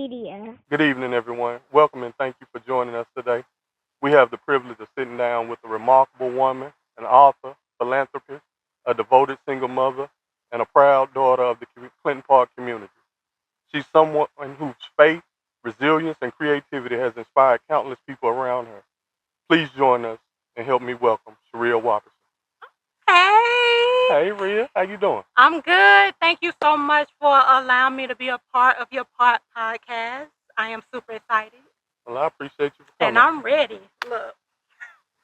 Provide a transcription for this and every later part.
media. Good evening, everyone. Welcome and thank you for joining us today. We have the privilege of sitting down with a remarkable woman, an author, philanthropist, a devoted single mother, and a proud daughter of the Clinton Park community. She's someone whose faith, resilience, and creativity has inspired countless people around her. Please join us and help me welcome Sharia Wapperson. Hey, Hey, Rhea, how you doing? I'm good. Thank you so much for allowing me to be a part of your podcast. I am super excited Well, I appreciate you for and coming. I'm ready. Look,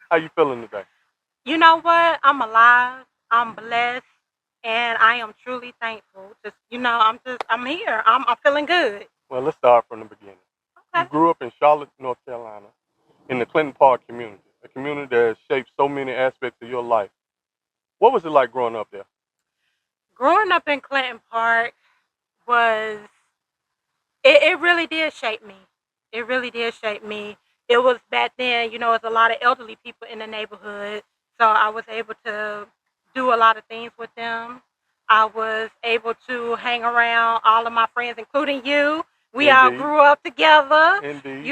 How you feeling today? you know what? I'm alive. I'm blessed, and I am truly thankful. I'm here. I'm feeling good. Well, let's start from the beginning. You Okay. grew up in Charlotte, North Carolina, in the Clinton Park community, a community that has shaped so many aspects of your life. What was it like growing up there? Growing up in Clinton Park was it really did shape me. It really did shape me. It was back then, there's a lot of elderly people in the neighborhood. So I was able to do a lot of things with them. I was able to hang around all of my friends, including you. We all Indeed, grew up together, indeed.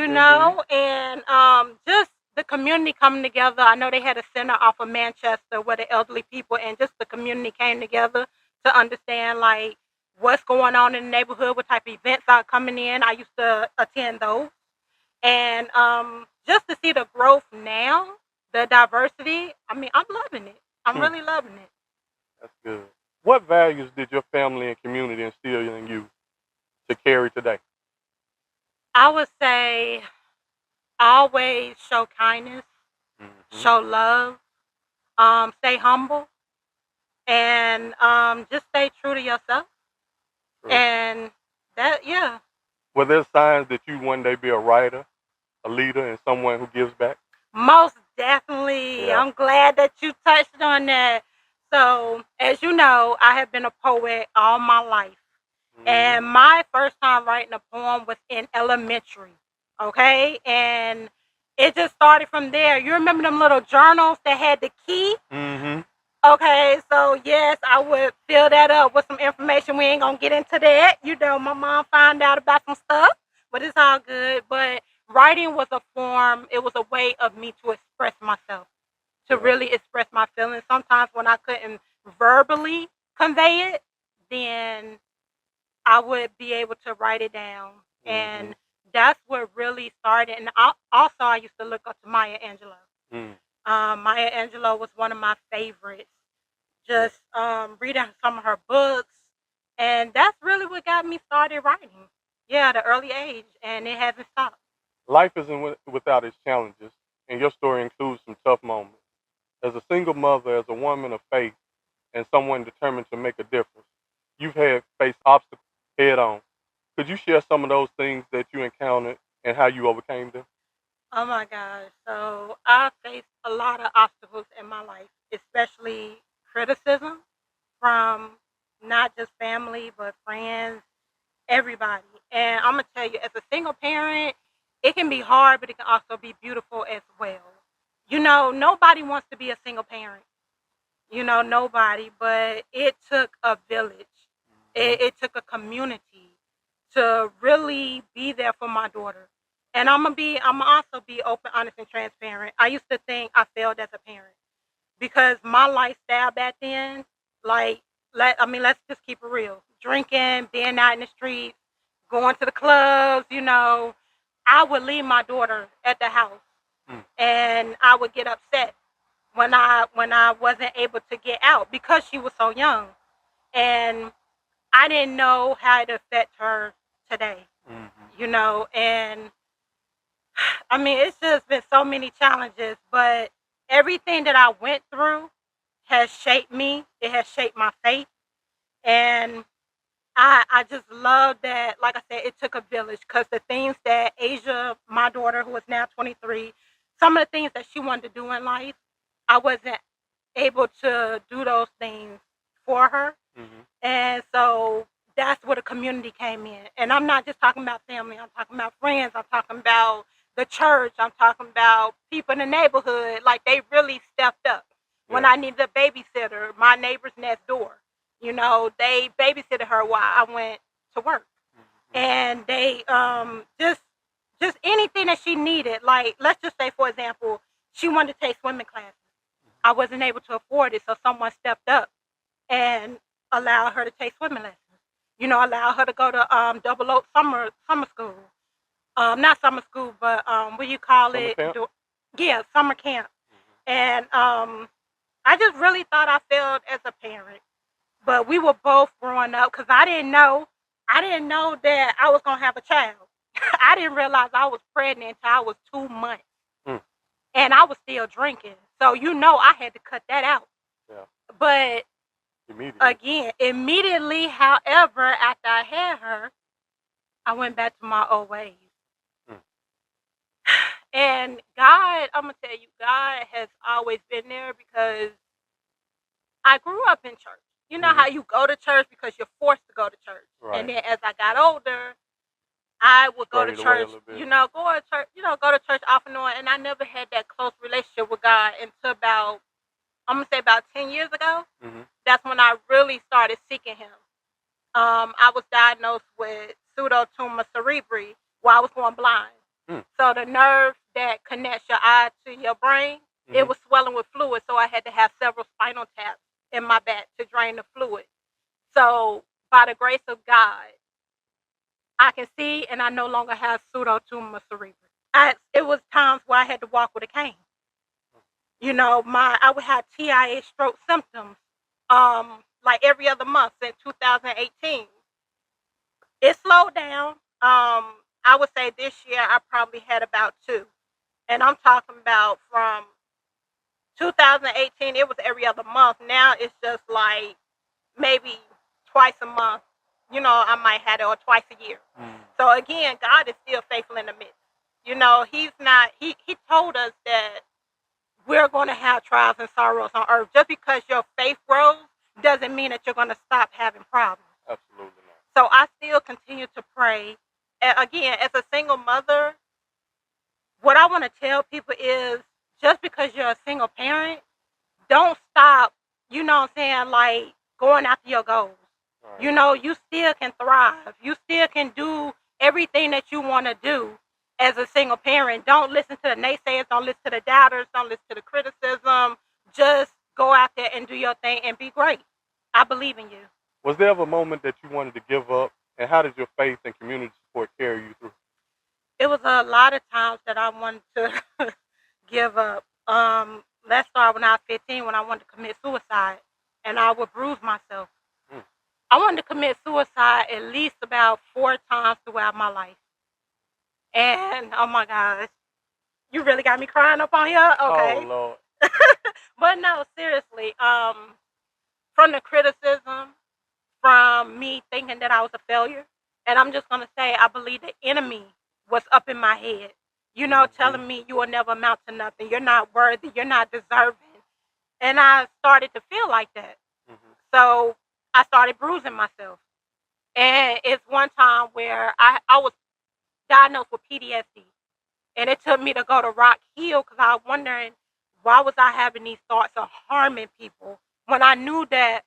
and just the community coming together. I know they had a center off of Manchester where the elderly people and just the community came together to understand like what's going on in the neighborhood, what type of events are coming in. I used to attend those. And just to see the growth now, the diversity, I'm loving it. I'm Hmm, really loving it. that's good. What values did your family and community instill in you to carry today? I would say always show kindness, Hmm. show love, stay humble, and just stay true to yourself. True. And that, yeah, Were there signs that you one day be a writer, a leader, and someone who gives back? most definitely. Yeah. I'm glad that you touched on that. So, as you know, I have been a poet all my life. Hmm. And my first time writing a poem was in elementary. Okay? And it just started from there. You remember them little journals that had the key? Hmm. Okay, so yes, I would fill that up with some information. We ain't gonna get into that. My mom found out about some stuff, but it's all good. But writing was a form, it was a way of me to express myself, to Yeah. really express my feelings. Sometimes when I couldn't verbally convey it, then I would be able to write it down. Hmm. And that's what really started. And also, I used to look up to Maya Angelou. Mm. Maya Angelou was one of my favorites. Yeah. Just reading some of her books, and that's really what got me started writing. Yeah, at an early age, and it hasn't stopped. Life isn't without its challenges, and your story includes some tough moments. As a single mother, as a woman of faith, and someone determined to make a difference, you've had faced obstacles head on. Could you share some of those things that you encountered and how you overcame them? Oh my gosh! So I faced a lot of obstacles in my life, especially criticism from not just family but friends, everybody. And I'm gonna tell you, as a single parent, it can be hard, but it can also be beautiful as well. Nobody wants to be a single parent. Nobody, but it took a village. Hmm. It took a community to really be there for my daughter. And I'm also be open, honest, and transparent. I used to think I failed as a parent because my lifestyle back then, like, let's just keep it real. Drinking, being out in the streets, going to the clubs, I would leave my daughter at the house Mm. and I would get upset when I wasn't able to get out because she was so young. And I didn't know how it affect her today, Hmm. and it's just been so many challenges, but everything that I went through has shaped me. It has shaped my faith. And I just love that, like I said, it took a village because the things that Asia, my daughter, who is now 23, some of the things that she wanted to do in life, I wasn't able to do those things for her. Hmm. And so that's where the community came in. And I'm not just talking about family, I'm talking about friends, I'm talking about the church, I'm talking about people in the neighborhood. Like they really stepped up. When Yeah. I needed a babysitter, my neighbors next door, they babysitted her while I went to work. and they just anything that she needed. Like, let's just say, for example, she wanted to take swimming classes. I wasn't able to afford it, so someone stepped up and allowed her to take swimming lessons. You know, allowed her to go to Double Oak summer school. Not summer school, but what do you call Summer it? camp? Yeah, summer camp. And I just really thought I failed as a parent. But we were both growing up because I didn't know that I was gonna have a child. I didn't realize I was pregnant until I was 2 months, Mm. and I was still drinking. So you know I had to cut that out. Yeah. But Immediately. immediately, however, after I had her, I went back to my old ways. Mm. And God, I'm gonna tell you, God has always been there because I grew up in church. You know how you go to church because you're forced to go to church. Right. And then as I got older, I would go to Strayed away a church, little bit. go to church off and on, and I never had that close relationship with God until about 10 years ago. Mm-hmm. That's when I really started seeking Him. I was diagnosed with pseudotumor cerebri while I was going blind. Mm. So the nerve that connects your eye to your brain, it was swelling with fluid, so I had to have several spinal taps in my back to drain the fluid. So by the grace of God, I can see, and I no longer have pseudotumor cerebri. It was times where I had to walk with a cane. You know, I would have TIA stroke symptoms, like every other month since 2018. It slowed down. I would say this year I probably had about two, and I'm talking about from 2018. It was every other month. Now it's just like maybe twice a month. You know, I might have it, or twice a year. Mm. So again, God is still faithful in the midst. You know, He's not. He told us that we're going to have trials and sorrows on earth. Just because your faith grows doesn't mean that you're going to stop having problems. Absolutely not. So I still continue to pray. Again, as a single mother, what I want to tell people is just because you're a single parent, don't stop, you know what I'm saying, like going after your goals. Right. You know, you still can thrive. You still can do everything that you want to do as a single parent. Don't listen to the naysayers. Don't listen to the doubters. Don't listen to the criticism. Just go out there and do your thing and be great. I believe in you. Was there ever a moment that you wanted to give up, and how did your faith and community support carry you through? It was a lot of times that I wanted to give up. Let's start when I was 15, when I wanted to commit suicide, and I would bruise myself. Mm. I wanted to commit suicide at least about 4 times throughout my life. And oh my gosh, you really got me crying up on here. Okay. Oh Lord. But no, seriously. From the criticism, from me thinking that I was a failure, and I'm just gonna say I believe the enemy was up in my head. You know, telling me you will never amount to nothing. You're not worthy. You're not deserving. And I started to feel like that. Mm-hmm. So I started bruising myself. And it's one time where I was diagnosed with PTSD. And it took me to go to Rock Hill because I was wondering why was I having these thoughts of harming people when I knew that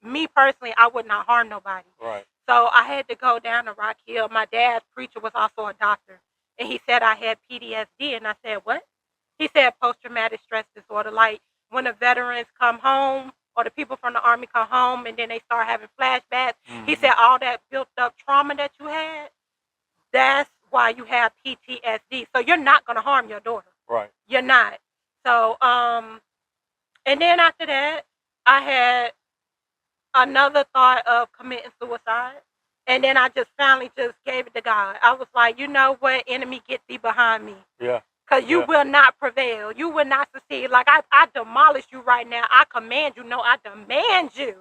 me personally, I would not harm nobody. Right. So I had to go down to Rock Hill. My dad's preacher was also a doctor. And he said I had PTSD. And I said, what? He said post-traumatic stress disorder. Like when the veterans come home or the people from the Army come home and then they start having flashbacks. Mm-hmm. He said all that built up trauma that you had, that's why you have PTSD. So you're not going to harm your daughter. Right. You're not. So, and then after that, I had another thought of committing suicide. And then I just finally just gave it to God. I was like, you know what, enemy, get thee behind me. Yeah. Because you will not prevail. You will not succeed. Like, I demolish you right now. I command you. No, I demand you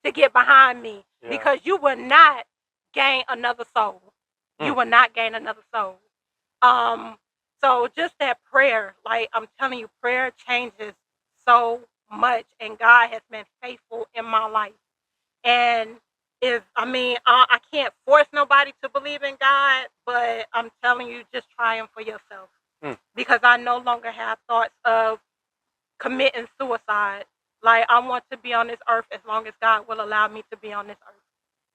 to get behind me. Yeah. Because you will not gain another soul. You will not gain another soul. So just that prayer, like I'm telling you, prayer changes so much. And God has been faithful in my life. And I can't force nobody to believe in God, but I'm telling you, just try Him for yourself. Because I no longer have thoughts of committing suicide. Like, I want to be on this earth as long as God will allow me to be on this earth.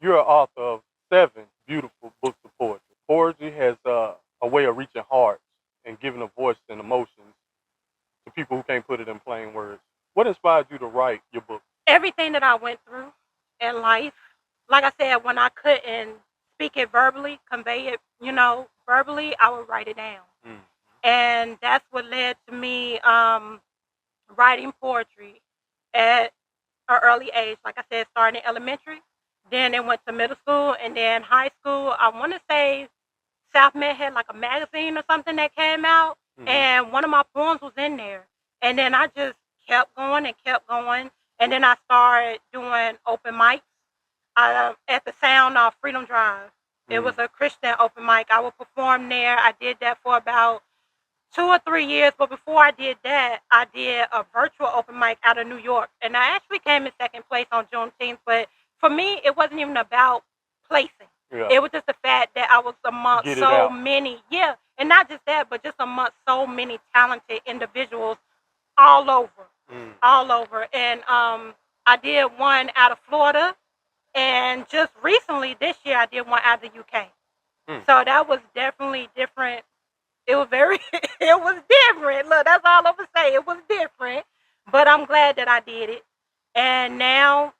You're an author of 7 beautiful books of poetry. Poetry has a way of reaching hearts and giving a voice and emotions to people who can't put it in plain words. What inspired you to write your book? Everything that I went through in life, like I said, when I couldn't speak it verbally, convey it, verbally, I would write it down. Mm. And that's what led to me writing poetry at an early age. Like I said, starting in elementary, then it went to middle school, and then high school. I want to say South Med had like a magazine or something that came out, and one of my poems was in there. And then I just kept going and kept going, and then I started doing open mics at the Sound of Freedom Drive. It was a Christian open mic. I would perform there. I did that for about 2 or 3 years, but before I did that, I did a virtual open mic out of New York, and I actually came in second place on Juneteenth. But for me, it wasn't even about placing. Yeah. It was just the fact that I was amongst Get it so out. many, yeah, and not just that, but just amongst so many talented individuals all over, all over. And I did one out of Florida, and just recently this year I did one out of the UK. So that was definitely different. It was very, it was different. Look, that's all I'm gonna say. It was different, but I'm glad that I did it, and now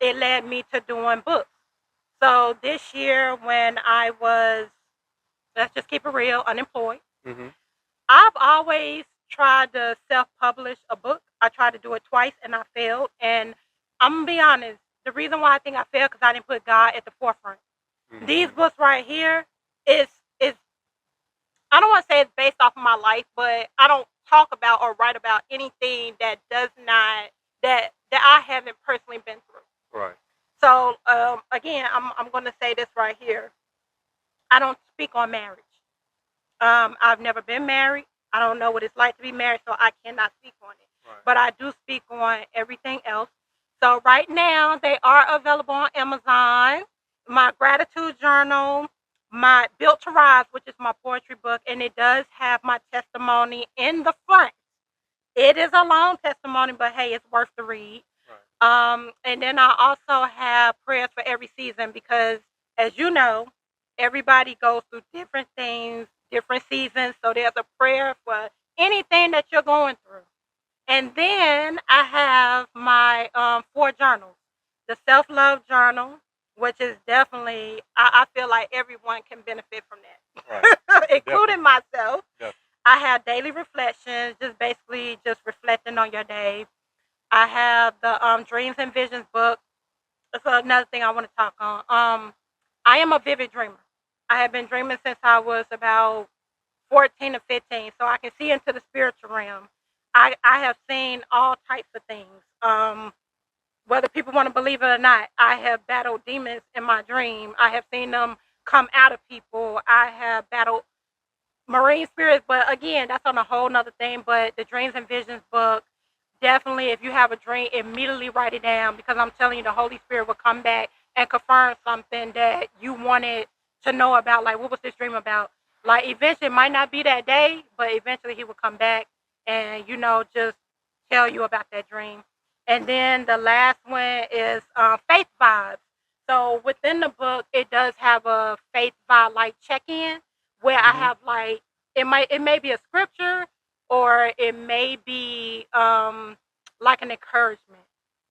it led me to doing books. So this year, when I was, let's just keep it real, unemployed, I've always tried to self-publish a book. I tried to do it twice, and I failed. And I'm gonna be honest. The reason why I think I failed because I didn't put God at the forefront. These books right here is I don't want to say it's based off of my life, but I don't talk about or write about anything that does not that I haven't personally been through. Right. So again, I'm going to say this right here. I don't speak on marriage. I've never been married. I don't know what it's like to be married, so I cannot speak on it. Right. But I do speak on everything else. So right now they are available on Amazon. My gratitude journal, my Built to Rise, which is my poetry book, and it does have my testimony in the front. It is a long testimony, but hey, it's worth the read. Right. And then I also have prayers for every season because, as you know, everybody goes through different things, different seasons. So there's a prayer for anything that you're going through. And then I have my 4 journals. The self-love journal, which is definitely, I feel like everyone can benefit from that, right. Including myself. Yep. I have daily reflections, just basically just reflecting on your day. I have the Dreams and Visions book. That's another thing I want to talk on. I am a vivid dreamer. I have been dreaming since I was about 14 or 15, so I can see into the spiritual realm. I have seen all types of things. Whether people want to believe it or not, I have battled demons in my dream. I have seen them come out of people. I have battled marine spirits, but again, that's on a whole nother thing. But the Dreams and Visions book, definitely, if you have a dream, immediately write it down because I'm telling you, the Holy Spirit will come back and confirm something that you wanted to know about. Like, what was this dream about? Like, eventually, it might not be that day, but eventually he will come back and, just tell you about that dream. And then the last one is faith vibes. So within the book, it does have a faith vibe like check-in where I have like it may be a scripture or it may be like an encouragement,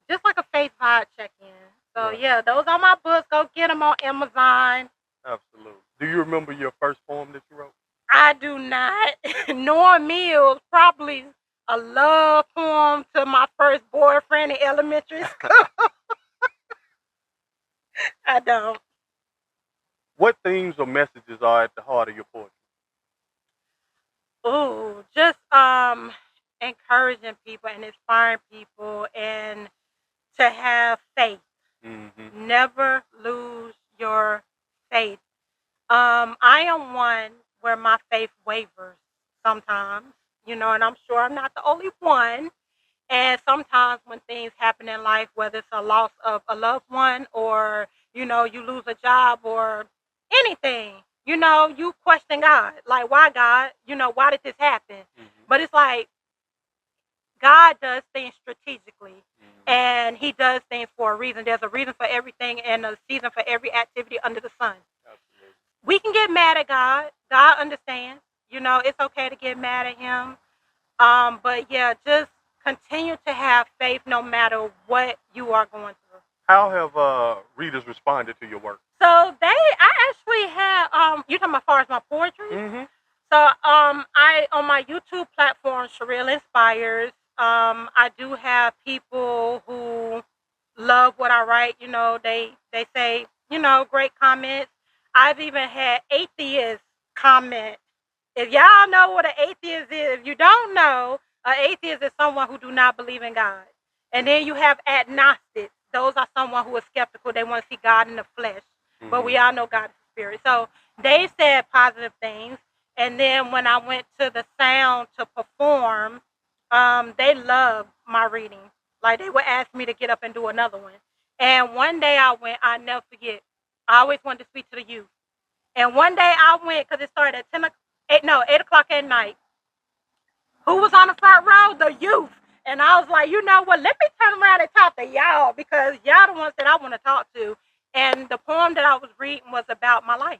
just like a faith vibe check-in. So right. Yeah, those are my books. Go get them on Amazon. Absolutely. Do you remember your first poem that you wrote? I do not. Norm Mills, probably a love poem to my first boyfriend in elementary school. I don't. What themes or messages are at the heart of your poetry? Ooh, just encouraging people and inspiring people and to have faith. Never lose your faith. I am one where my faith wavers sometimes, and I'm sure I'm not the only one. And sometimes when things happen in life, whether it's a loss of a loved one or, you lose a job or anything, you question God. Like, why God? Why did this happen? But it's like God does things strategically. And he does things for a reason. There's a reason for everything and a season for every activity under the sun. Absolutely. We can get mad at God. God understands. You know, it's okay to get mad at him. But yeah, just continue to have faith no matter what you are going through. How have readers responded to your work? So I actually had, you talking about as far as my poetry? Mm-hmm. So I on my YouTube platform, Sharia Inspires. I do have people who love what I write. You know, they say, you know, great comments. I've even had atheists comment. If y'all know what an atheist is, if you don't know, an atheist is someone who do not believe in God. And then you have agnostics. Those are someone who is skeptical. They want to see God in the flesh. Mm-hmm. But we all know God is spirit. So they said positive things. And then when I went to the sound to perform, they loved my reading. Like they would ask me to get up and do another one. And one day I went, I never forget. I always wanted to speak to the youth. And one day I went because it started at 8 o'clock at night. Who was on the front row? The youth. And I was like, you know what? Let me turn around and talk to y'all because y'all the ones that I want to talk to. And the poem that I was reading was about my life.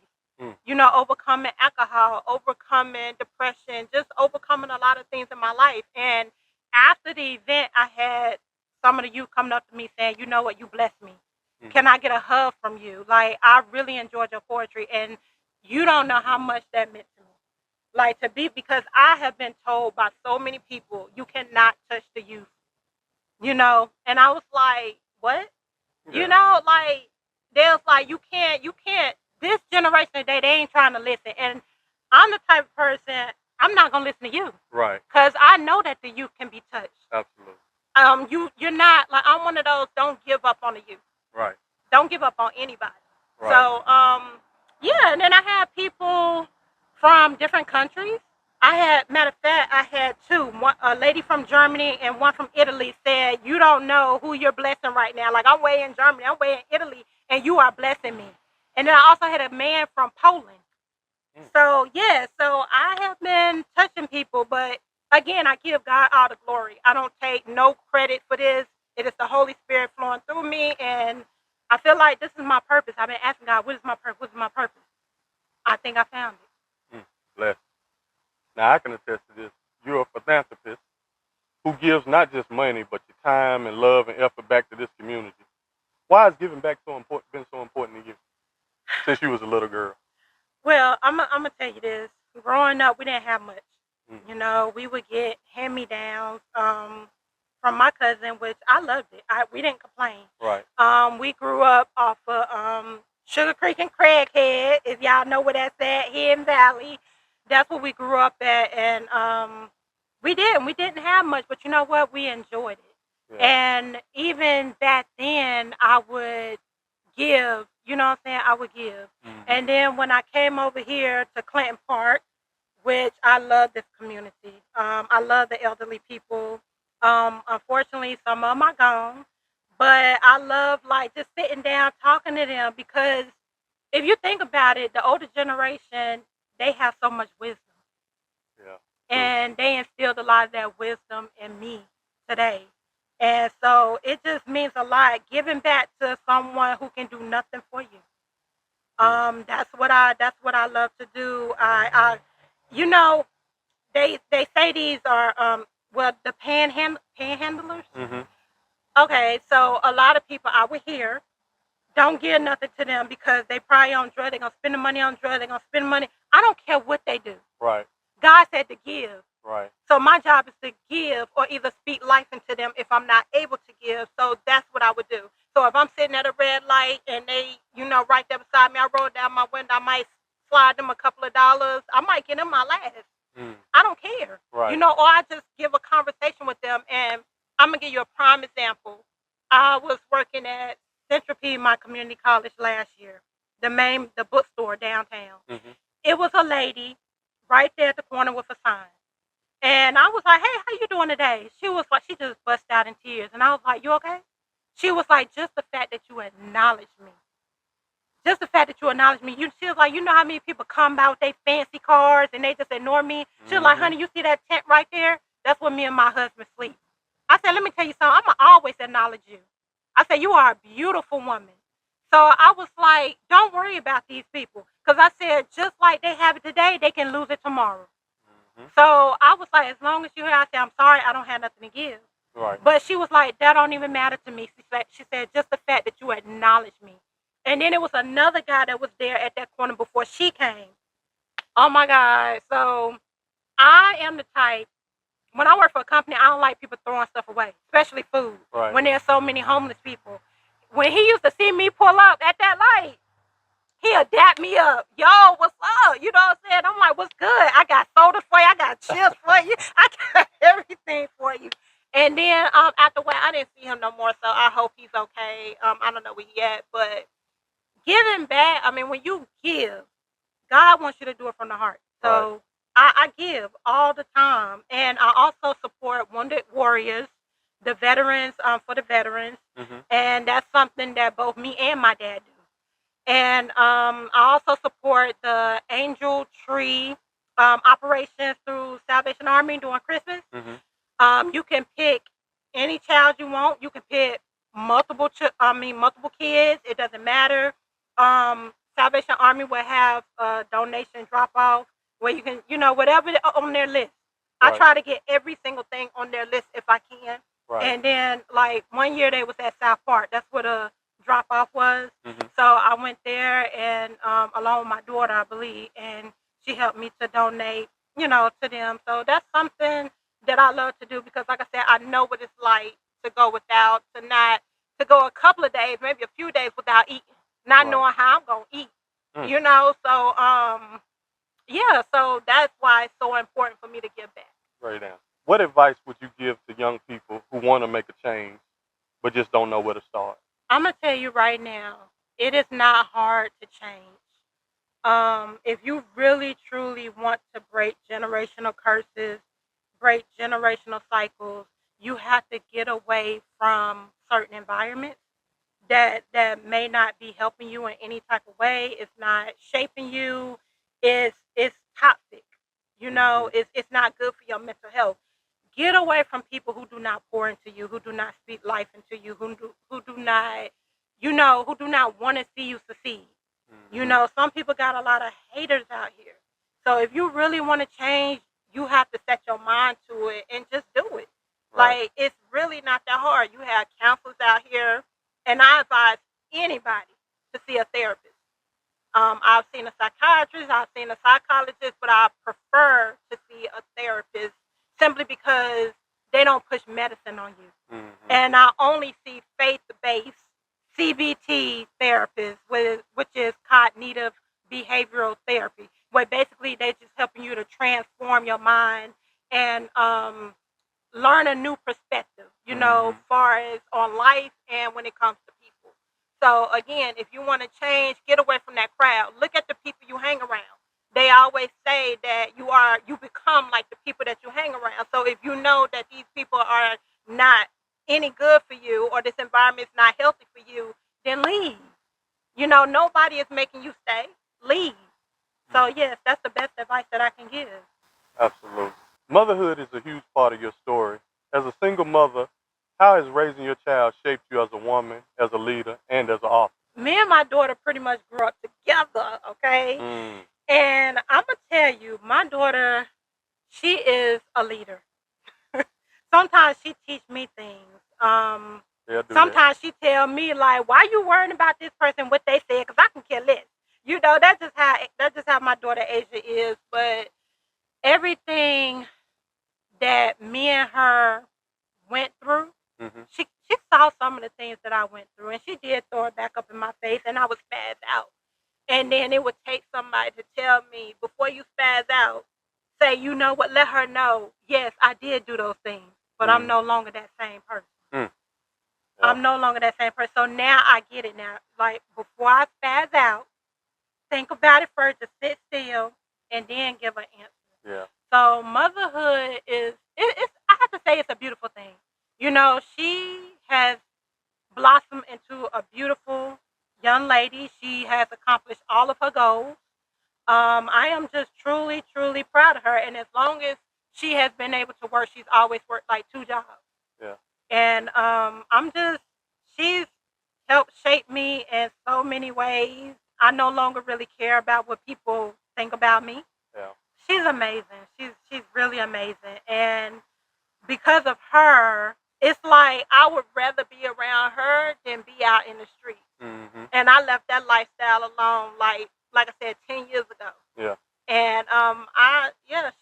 You know, overcoming alcohol, overcoming depression, just overcoming a lot of things in my life. And after the event, I had some of the youth coming up to me saying, you know what, you blessed me. Can I get a hug from you? Like, I really enjoyed your poetry. And you don't know how much that meant to me. Like, because I have been told by so many people, you cannot touch the youth. You know? And I was like, what? Yeah. You know, like, there's like, you can't, this generation today, they ain't trying to listen. And I'm the type of person, I'm not going to listen to you. Right. Because I know that the youth can be touched. Absolutely. You're not, like, I'm one of those, don't give up on the youth. Right. Don't give up on anybody. Right. So, yeah, and then I had people from different countries. Matter of fact, I had two. One, a lady from Germany and one from Italy said, you don't know who you're blessing right now. Like, I'm way in Germany, I'm way in Italy, and you are blessing me. And then I also had a man from Poland. So, yeah, so I have been touching people, but again, I give God all the glory. I don't take no credit for this. It is the Holy Spirit flowing through me, and I feel like this is my purpose. I've been asking God, what is my purpose? What is my purpose? I think I found it. Bless. Now, I can attest to this. You're a philanthropist who gives not just money, but your time and love and effort back to this community. Why has giving back been so important to you since you was a little girl? Well, I'm going to tell you this. Growing up, we didn't have much. You know, we would get hand-me-downs from my cousin, which I loved it. We didn't complain. Right. We grew up off of Sugar Creek and Craighead, if y'all know where that's at, here in Valley. That's where we grew up at, and we didn't have much, but you know what? We enjoyed it. Yeah. And even back then, I would give, you know what I'm saying? I would give. And then when I came over here to Clinton Park, which I love this community. I love the elderly people. Unfortunately, some of them are gone. But I love, like, just sitting down, talking to them, because if you think about it, the older generation, they have so much wisdom. Yeah. And they instilled a lot of that wisdom in me today. And so it just means a lot, giving back to someone who can do nothing for you. That's what I love to do. You know, they say these are the panhandlers. Okay, so a lot of people out here don't give nothing to them because they probably on drugs. They're gonna spend the money on drugs. They're gonna spend money. I don't care what they do. Right. God said to give. Right. So my job is to give or either speak life into them if I'm not able to give. So that's what I would do. So if I'm sitting at a red light and they, you know, right there beside me, I roll down my window, I might slide them a couple of dollars. I might get them my last. I don't care. Right. You know, or I just give a conversation with them. And I'm going to give you a prime example. I was working at Central Piedmont Community College last year, the bookstore downtown. It was a lady right there at the corner with a sign. And I was like, hey, how you doing today? She was like, she just bust out in tears. And I was like, you okay? She was like, just the fact that you acknowledge me. Just the fact that you acknowledge me. She was like, you know how many people come by with their fancy cars and they just ignore me? She was like, honey, you see that tent right there? That's where me and my husband sleep. I said, let me tell you something. I'm going to always acknowledge you. I said, you are a beautiful woman. So I was like, don't worry about these people. Because I said, just like they have it today, they can lose it tomorrow. Hmm. So I was like, as long as you're here, I said, I'm sorry, I don't have nothing to give. Right. But she was like, that don't even matter to me. She said, just the fact that you acknowledge me. And then it was another guy that was there at that corner before she came. Oh my God. So I am the type, when I work for a company, I don't like people throwing stuff away, especially food. Right. When there's so many homeless people. When he used to see me pull up at that light, he'll dap me up. Yo, what's up? You know what I'm saying? I'm like, what's good? I got soda for you. I got chips for you. I got everything for you. And then after that, I didn't see him no more, so I hope he's okay. I don't know where he at, but giving back, I mean, when you give, God wants you to do it from the heart. So Right. I give all the time. And I also support Wounded Warriors, the veterans, for the veterans. Hmm. And that's something that both me and my dad do. And I also support the Angel Tree operations through Salvation Army during Christmas. Hmm. You can pick any child you want. You can pick multiple kids. It doesn't matter. Salvation Army will have a donation drop off where you can, whatever on their list. I Right. try to get every single thing on their list if I can. Right. And then, like, one year they was at South Park. That's what a drop off was. Hmm. So I went there and along with my daughter, I believe, and she helped me to donate, to them. So that's something that I love to do because, like I said, I know what it's like to go without, to go a couple of days, maybe a few days without eating, not Right. knowing how I'm gonna eat. Mm. So yeah, so that's why it's so important for me to give back. Right now. What advice would you give to young people who want to make a change but just don't know where to start? I'm gonna tell you right now, it is not hard to change. If you really truly want to break generational curses, break generational cycles, you have to get away from certain environments that may not be helping you in any type of way. It's not shaping you. It's toxic. Hmm. It's not good for your mental health. Get away from people who do not pour into you, who do not speak life into you, who do not, who do not want to see you succeed. Hmm. Some people got a lot of haters out here. So if you really want to change, you have to set your mind to it and just do it. Right. Like, it's really not that hard. You have counselors out here, and I advise anybody to see a therapist. I've seen a psychiatrist, I've seen a psychologist, but I prefer to see a therapist simply because they don't push medicine on you. Hmm. And I only see faith-based CBT therapists, which is cognitive behavioral therapy, where basically they're just helping you to transform your mind and learn a new perspective, Hmm. far as on life and when it comes to people. So again, if you want to change, get away from that crowd. Look at the people you hang around. They always say that you become like the people that you hang around. So if you know that these people are not any good for you or this environment is not healthy for you, then leave. Nobody is making you stay. Leave. So yes, that's the best advice that I can give. Absolutely. Motherhood is a huge part of your story. As a single mother, how has raising your child shaped you as a woman, as a leader, and as an author? Me and my daughter pretty much grew up together, okay? Mm. And I'm gonna tell you, my daughter, she is a leader. Sometimes she teach me things. They'll do that. Sometimes she tell me like, "Why you worrying about this person? What they said? Cause I can care less." That's just how my daughter Asia is. But everything that me and her went through, Hmm. she saw some of the things that I went through, and she did throw it back up in my face, and I was spazzed out. And then it would take somebody to tell me before you spaz out, say, you know what, let her know, yes, I did do those things, but I'm Mm. no longer that same person. Mm. Yeah. I'm no longer that same person. So now I get it now. Like, before I spaz out, think about it first, just sit still, and then give an answer. Yeah. So motherhood it's I have to say it's a beautiful thing. She has blossomed into a beautiful young lady. She has accomplished all of her goals. I am just truly, truly proud of her. And as long as she has been able to work, she's always worked like two jobs. Yeah. And she's helped shape me in so many ways. I no longer really care about what people think about me. Yeah. She's amazing. She's really amazing. And because of her, it's like I would rather be around her than be out in the street. Mm-hmm. And I left that lifestyle alone, like I said, 10 years ago. Yeah. And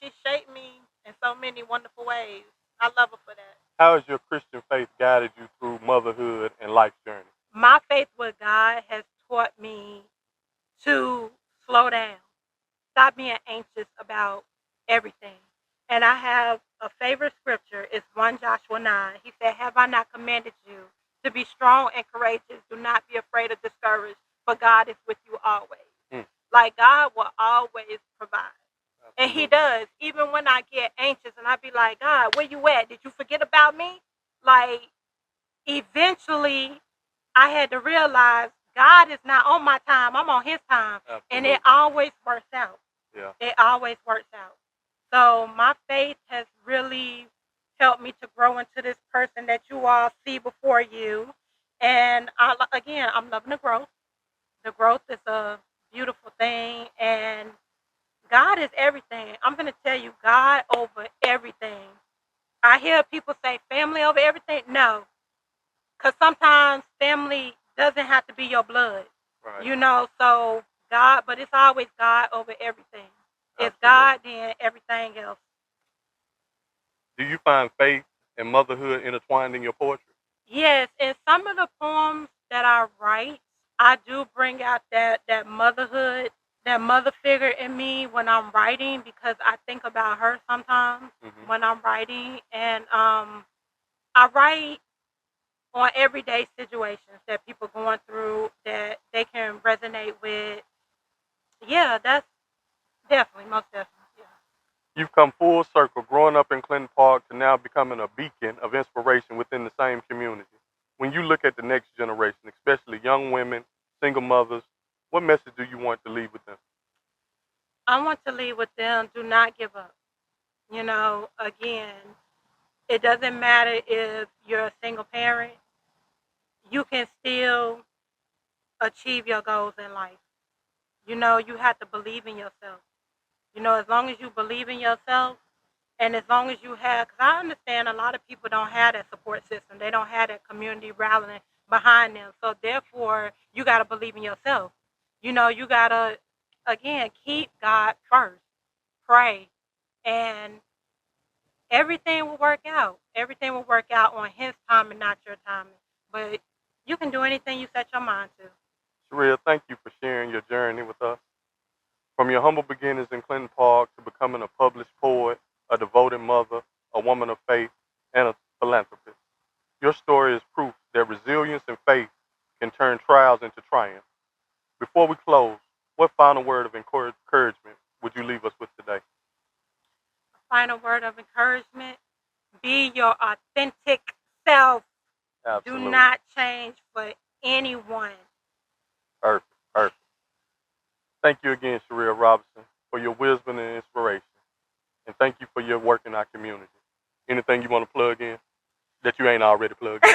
she shaped me in so many wonderful ways. I love her for that. How has your Christian faith guided you through motherhood and life's journey? My faith with God has taught me to slow down, stop being anxious about everything. And I have a favorite scripture. It's 1 Joshua 9. He said, "Have I not commanded you to be strong and courageous? Do not be afraid or discouraged, for God is with you always." Mm. Like God will always provide. And Absolutely. He does. Even when I get anxious and I be like, "God, where you at? Did you forget about me?" Like, eventually I had to realize God is not on my time. I'm on His time. Absolutely. And it always works out. Yeah. It always works out. So my faith has really helped me to grow into this person that you all see before you. And again, I'm loving the growth. The growth is a beautiful thing. And God is everything. I'm going to tell you, God over everything. I hear people say family over everything. No, because sometimes family doesn't have to be your blood. Right. You know, so God, but it's always God over everything. It's Absolutely. God, then everything else. Do you find faith and motherhood intertwined in your poetry? Yes, in some of the poems that I write, I do bring out that motherhood, that mother figure in me when I'm writing because I think about her sometimes Mm-hmm. when I'm writing, and I write on everyday situations that people going through that they can resonate with. Yeah, that's definitely, most definitely. Yeah. You've come full circle, growing up in Clinton Park to now becoming a beacon of inspiration within the same community. When you look at the next generation, especially young women, single mothers, what message do you want to leave with them? I want to leave with them, do not give up. You know, again, it doesn't matter if you're a single parent, you can still achieve your goals in life. You know, you have to believe in yourself. You know, as long as you believe in yourself, and as long as you have, because I understand a lot of people don't have that support system, they don't have that community rallying behind them. So, therefore, you got to believe in yourself. You know, you got to, again, keep God first, pray, and everything will work out. Everything will work out on His time and not your timing. But you can do anything you set your mind to. Sharia, thank you for sharing your journey with us. From your humble beginnings in Clinton Park to becoming a published poet, a devoted mother, a woman of faith, and a philanthropist, your story is proof that resilience and faith can turn trials into triumph. Before we close, what final word of encouragement would you leave us with today? Final word of encouragement, be your authentic self. Do Absolutely. not change for anyone. Perfect. Perfect. Thank you again, Sharia Robinson, for your wisdom and inspiration. And thank you for your work in our community. Anything you want to plug in that you ain't already plugged in?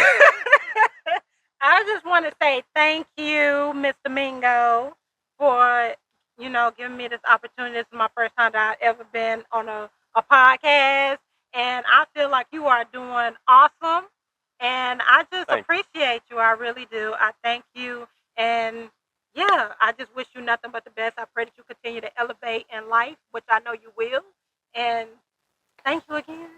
I just want to say thank you, Mr. Mingo, for giving me this opportunity. This is my first time that I've ever been on a podcast, and I feel like you are doing awesome. And I just Thank you. appreciate you. I really do. I thank you, and yeah, I just wish you nothing but the best. I pray that you continue to elevate in life, which I know you will. And thank you again.